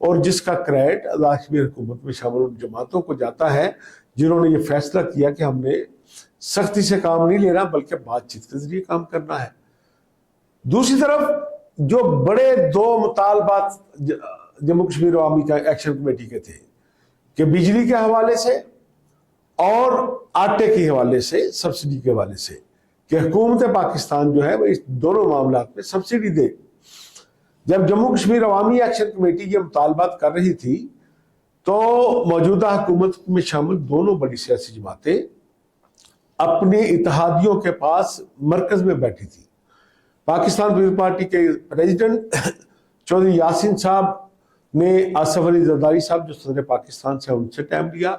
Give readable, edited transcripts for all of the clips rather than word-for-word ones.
اور جس کا کریڈٹ آزاد کشمیر حکومت میں شامل ان جماعتوں کو جاتا ہے جنہوں نے یہ فیصلہ کیا کہ ہم نے سختی سے کام نہیں لینا بلکہ بات چیت کے ذریعے کام کرنا ہے۔ دوسری طرف جو بڑے دو مطالبات جموں کشمیر عوامی ایکشن کمیٹی کے تھے کہ بجلی کے حوالے سے اور آٹے کے حوالے سے، سبسڈی کے حوالے سے، کہ حکومت پاکستان جو ہے وہ اس دونوں معاملات میں سبسڈی دے۔ جب جموں کشمیر عوامی ایکشن کمیٹی یہ مطالبات کر رہی تھی تو موجودہ حکومت میں شامل دونوں بڑی سیاسی جماعتیں اپنے اتحادیوں کے پاس مرکز میں بیٹھی تھی۔ پاکستان پیپلز پارٹی کے پریزیڈنٹ چودھری یاسین صاحب نے آصف علی زرداری صاحب جو صدر پاکستان سے ان سے ٹائم لیا،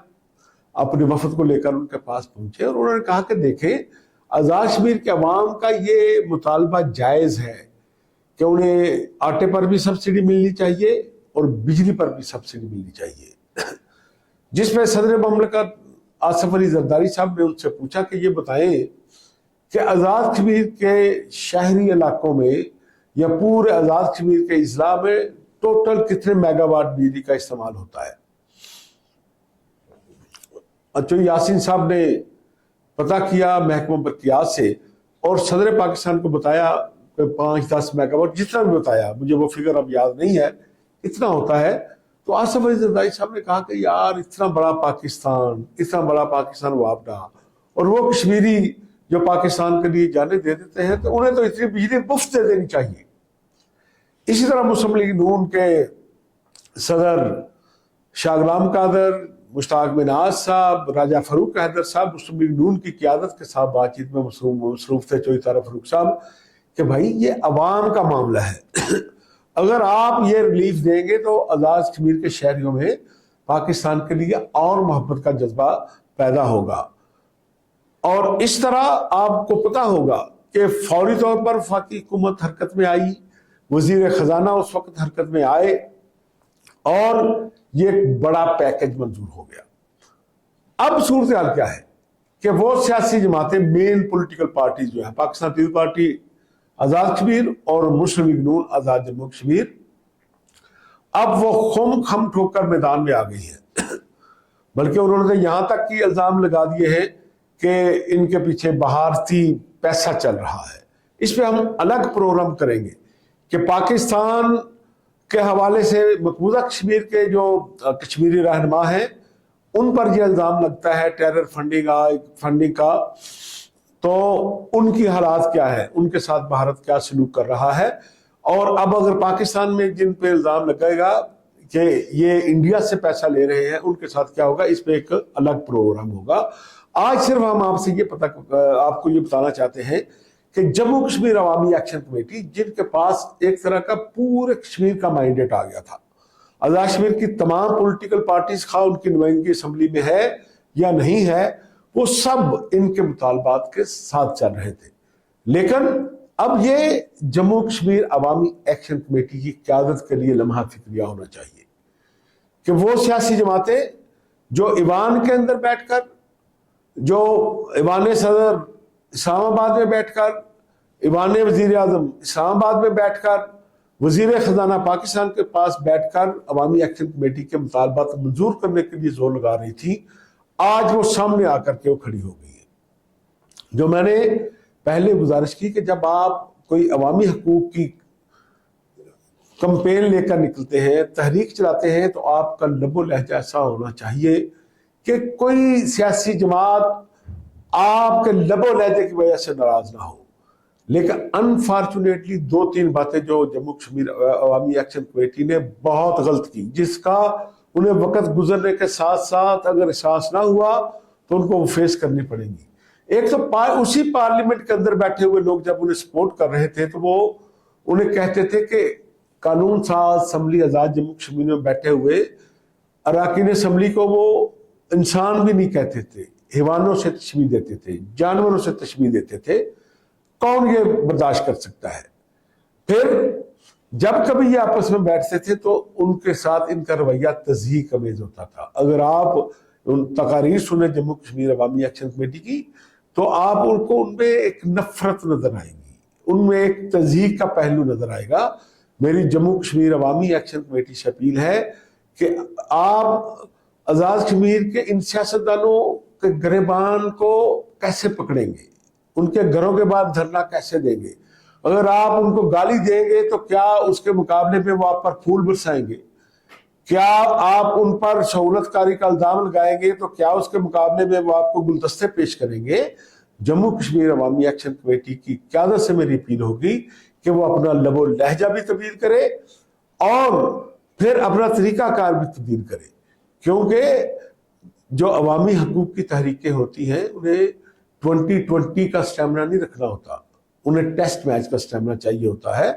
اپنے وفد کو لے کر ان کے پاس پہنچے اور انہوں نے کہا کہ دیکھیں آزاد کشمیر کے عوام کا یہ مطالبہ جائز ہے کہ انہیں آٹے پر بھی سبسڈی ملنی چاہیے اور بجلی پر بھی سبسڈی ملنی چاہیے، جس میں صدر مملکت آصف علی زرداری صاحب نے ان سے پوچھا کہ یہ بتائیں کہ آزاد کشمیر کے شہری علاقوں میں یا پورے آزاد کشمیر کے اضلاع میں ٹوٹل کتنے میگا واٹ بجلی کا استعمال ہوتا ہے؟ اچھا، یاسین صاحب نے پتہ کیا محکمہ برقیات سے اور صدر پاکستان کو بتایا کہ 5-10 میگا واٹ، جتنا بھی بتایا، مجھے وہ فگر اب یاد نہیں ہے، اتنا ہوتا ہے۔ تو آصف علی زرداری صاحب نے کہا کہ یار اتنا بڑا پاکستان وابڈا، اور وہ کشمیری جو پاکستان کے لیے جانے دے دیتے ہیں تو انہیں تو اتنی بجلی مفت دے دینی چاہیے۔ اسی طرح مسلم لیگ نون کے صدر شاہ غلام قادر، مشتاق مناز صاحب، راجہ فاروق حیدر صاحب مسلم لیگ نون کی قیادت کے ساتھ بات چیت میں مصروف تھے، چوہی طارق فاروق صاحب، کہ بھائی یہ عوام کا معاملہ ہے، اگر آپ یہ ریلیف دیں گے تو آزاد کشمیر کے شہریوں میں پاکستان کے لیے اور محبت کا جذبہ پیدا ہوگا۔ اور اس طرح آپ کو پتہ ہوگا کہ فوری طور پر وفاقی حکومت حرکت میں آئی، وزیر خزانہ اس وقت حرکت میں آئے اور یہ ایک بڑا پیکج منظور ہو گیا۔ اب صورتحال کیا ہے کہ وہ سیاسی جماعتیں، مین پولیٹیکل پارٹیز جو ہیں، پاکستان پیپلز پارٹی آزاد کشمیر اور مسلم لیگ نون آزاد جموں کشمیر، اب وہ خم ٹھوک کر میدان میں آ گئی ہیں، بلکہ انہوں نے یہاں تک کی الزام لگا دیے ہیں کہ ان کے پیچھے بھارتی پیسہ چل رہا ہے۔ اس پہ ہم الگ پروگرام کریں گے کہ پاکستان کے حوالے سے مقبوضہ کشمیر کے جو کشمیری رہنما ہیں ان پر یہ الزام لگتا ہے ٹیرر فنڈنگ کا، تو ان کی حالات کیا ہے، ان کے ساتھ بھارت کیا سلوک کر رہا ہے، اور اب اگر پاکستان میں جن پہ الزام لگے گا کہ یہ انڈیا سے پیسہ لے رہے ہیں ان کے ساتھ کیا ہوگا، اس پہ ایک الگ پروگرام ہوگا۔ آج صرف ہم آپ سے آپ کو یہ بتانا چاہتے ہیں کہ جموں کشمیر عوامی ایکشن کمیٹی، جن کے پاس ایک طرح کا پورے کشمیر کا مینڈیٹ آ گیا تھا، آزاد کشمیر کی تمام پولیٹیکل پارٹیز، خواہ ان کی نمائندگی اسمبلی میں ہے یا نہیں ہے، وہ سب ان کے مطالبات کے ساتھ چل رہے تھے، لیکن اب یہ جموں کشمیر عوامی ایکشن کمیٹی کی قیادت کے لیے لمحہ فکریہ ہونا چاہیے کہ وہ سیاسی جماعتیں جو ایوان کے اندر بیٹھ کر، جو ایوان صدر اسلام آباد میں بیٹھ کر، ایوان وزیر اعظم اسلام آباد میں بیٹھ کر، وزیر خزانہ پاکستان کے پاس بیٹھ کر عوامی ایکشن کمیٹی کے مطالبات منظور کرنے کے لیے زور لگا رہی تھی، آج وہ سامنے آ کر کے وہ کھڑی ہو گئی ہے۔ جو میں نے پہلے گزارش کی کہ جب آپ کوئی عوامی حقوق کی کمپین لے کر نکلتے ہیں، تحریک چلاتے ہیں، تو آپ کا لب و لہجہ ایسا ہونا چاہیے کہ کوئی سیاسی جماعت آپ کے لب و لہجے کی وجہ سے ناراض نہ ہو۔ لیکن انفارچونیٹلی 2-3 باتیں جو جموں کشمیر عوامی ایکشن کمیٹی نے بہت غلط کی، جس کا انہیں وقت گزرنے کے ساتھ ساتھ اگر احساس نہ ہوا تو ان کو وہ فیس کرنی پڑیں گی۔ ایک تو اسی پارلیمنٹ کے اندر بیٹھے ہوئے لوگ جب انہیں سپورٹ کر رہے تھے تو وہ انہیں کہتے تھے کہ قانون ساز اسمبلی آزاد جموں کشمیر میں بیٹھے ہوئے اراکین اسمبلی کو وہ انسان بھی نہیں کہتے تھے، حیوانوں سے تشبیہ دیتے تھے، جانوروں سے تشبیہ دیتے تھے۔ کون یہ برداشت کر سکتا ہے؟ پھر جب کبھی یہ آپس میں بیٹھتے تھے تو ان کے ساتھ ان کا رویہ تضحیک امیز ہوتا تھا۔ اگر آپ تقاریر سنیں جموں کشمیر عوامی ایکشن کمیٹی کی تو آپ ان میں ایک نفرت نظر آئے گی، ان میں ایک تضحیک کا پہلو نظر آئے گا، میری جموں کشمیر عوامی ایکشن کمیٹی سے اپیل ہے کہ آپ آزاد کشمیر کے ان سیاستدانوں کے گریبان کو کیسے پکڑیں گے، ان کے گھروں کے باہر دھرنا کیسے دیں گے؟ اگر آپ ان کو گالی دیں گے تو کیا اس کے مقابلے میں وہ آپ پر پھول برسائیں گے؟ کیا آپ ان پر سہولت کاری کا الزام لگائیں گے تو کیا اس کے مقابلے میں وہ آپ کو گلدستے پیش کریں گے؟ جموں کشمیر عوامی ایکشن کمیٹی کی قیادت سے میری اپیل ہوگی کہ وہ اپنا لب و لہجہ بھی تبدیل کرے اور پھر اپنا طریقہ کار بھی تبدیل کرے، کیونکہ جو عوامی حقوق کی تحریکیں ہوتی ہیں انہیں 2020 کا سٹیمنا نہیں رکھنا ہوتا، انہیں ٹیسٹ میچ کا سٹیمنا چاہیے ہوتا ہے۔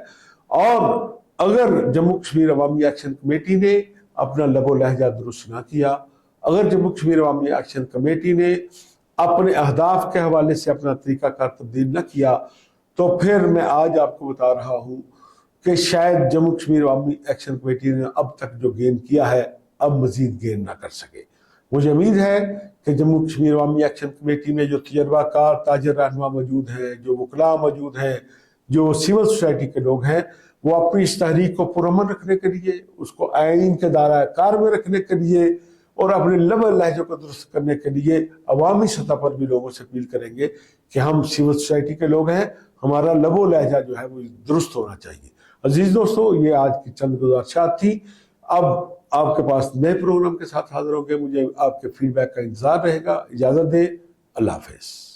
اور اگر جموں کشمیر عوامی ایکشن کمیٹی نے اپنا لب و لہجہ درست نہ کیا، اگر جموں کشمیر عوامی ایکشن کمیٹی نے اپنے اہداف کے حوالے سے اپنا طریقہ کار تبدیل نہ کیا، تو پھر میں آج آپ کو بتا رہا ہوں کہ شاید جموں کشمیر عوامی ایکشن کمیٹی نے اب تک جو گین کیا ہے اب مزید گین نہ کر سکے۔ مجھے امید ہے کہ جموں کشمیر عوامی ایکشن کمیٹی میں جو تجربہ کار تاجر رہنما موجود ہیں، جو وکلاء موجود ہیں، جو سول سوسائٹی کے لوگ ہیں، وہ اپنی اس تحریک کو پرامن رکھنے کے لیے، اس کو آئین کے دائرہ کار میں رکھنے کے لیے اور اپنے لب و لہجے کو درست کرنے کے لیے عوامی سطح پر بھی لوگوں سے اپیل کریں گے کہ ہم سول سوسائٹی کے لوگ ہیں، ہمارا لب و لہجہ جو ہے وہ درست ہونا چاہیے۔ عزیز دوستو، یہ آج کی چند گزارشات تھی۔ اب آپ کے پاس نئے پروگرام کے ساتھ حاضر ہوں گے، مجھے آپ کے فیڈ بیک کا انتظار رہے گا۔ اجازت دیں، اللہ حافظ۔